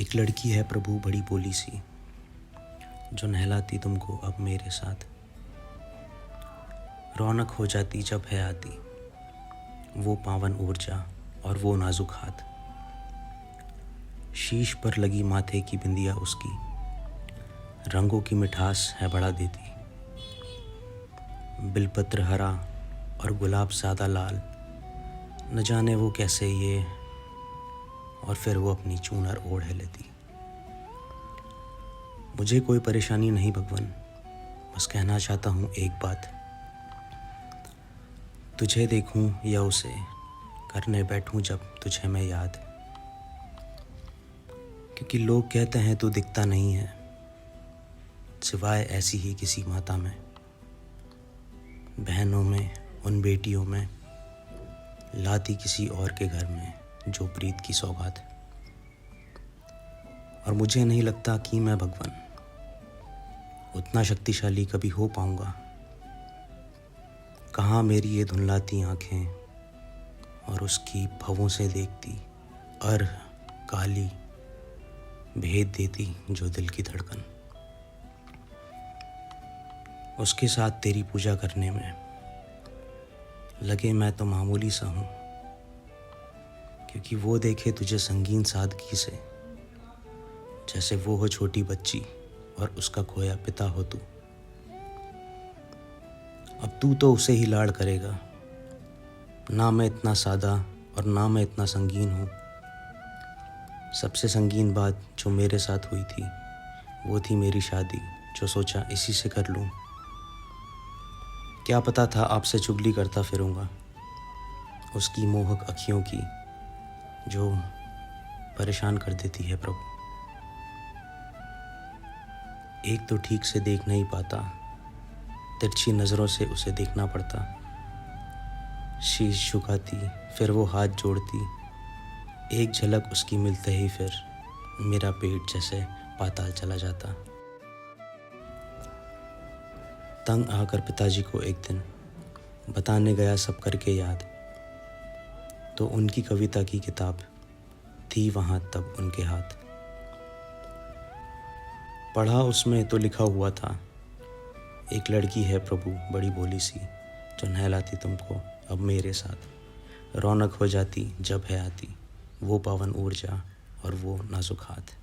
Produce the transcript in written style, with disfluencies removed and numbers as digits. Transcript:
एक लड़की है प्रभु बड़ी भोली सी, जो नहलाती तुमको अब मेरे साथ। रौनक हो जाती जब है आती वो पावन ऊर्जा और वो नाजुक हाथ। शीश पर लगी माथे की बिंदिया उसकी, रंगों की मिठास है बढ़ा देती। बिलपत्र हरा और गुलाब सादा लाल, न जाने वो कैसे ये, और फिर वो अपनी चूनर ओढ़ लेती। मुझे कोई परेशानी नहीं भगवन, बस कहना चाहता हूँ एक बात। तुझे देखूं या उसे करने बैठूं जब तुझे मैं याद, क्योंकि लोग कहते हैं तू दिखता नहीं है सिवाय ऐसी ही किसी माता में, बहनों में, उन बेटियों में, लाती किसी और के घर में जो प्रीत की सौगात। और मुझे नहीं लगता कि मैं भगवन उतना शक्तिशाली कभी हो पाऊंगा। कहाँ मेरी ये धुंधलाती आंखें और उसकी भवों से देखती अर्ह काली भेद देती जो दिल की धड़कन। उसके साथ तेरी पूजा करने में लगे मैं तो मामूली सा हूँ, क्योंकि वो देखे तुझे संगीन सादगी से, जैसे वो हो छोटी बच्ची और उसका खोया पिता हो तू। अब तू तो उसे ही लाड़ करेगा, ना मैं इतना सादा और ना मैं इतना संगीन हूँ। सबसे संगीन बात जो मेरे साथ हुई थी वो थी मेरी शादी, जो सोचा इसी से कर लूँ। क्या पता था आपसे चुगली करता फिरूँगा, उसकी मोहक अखियों की जो परेशान कर देती है प्रभु। एक तो ठीक से देख नहीं पाता, तिरछी नज़रों से उसे देखना पड़ता। शीश झुकाती फिर वो हाथ जोड़ती, एक झलक उसकी मिलते ही फिर मेरा पेट जैसे पाताल चला जाता। तंग आकर पिताजी को एक दिन बताने गया सब करके याद, तो उनकी कविता की किताब थी वहाँ तब उनके हाथ। पढ़ा उसमें तो लिखा हुआ था, एक लड़की है प्रभु बड़ी भोली सी, जो नहलाती तुमको अब मेरे साथ। रौनक हो जाती जब है आती वो पावन ऊर्जा और वो नाजुक हाथ।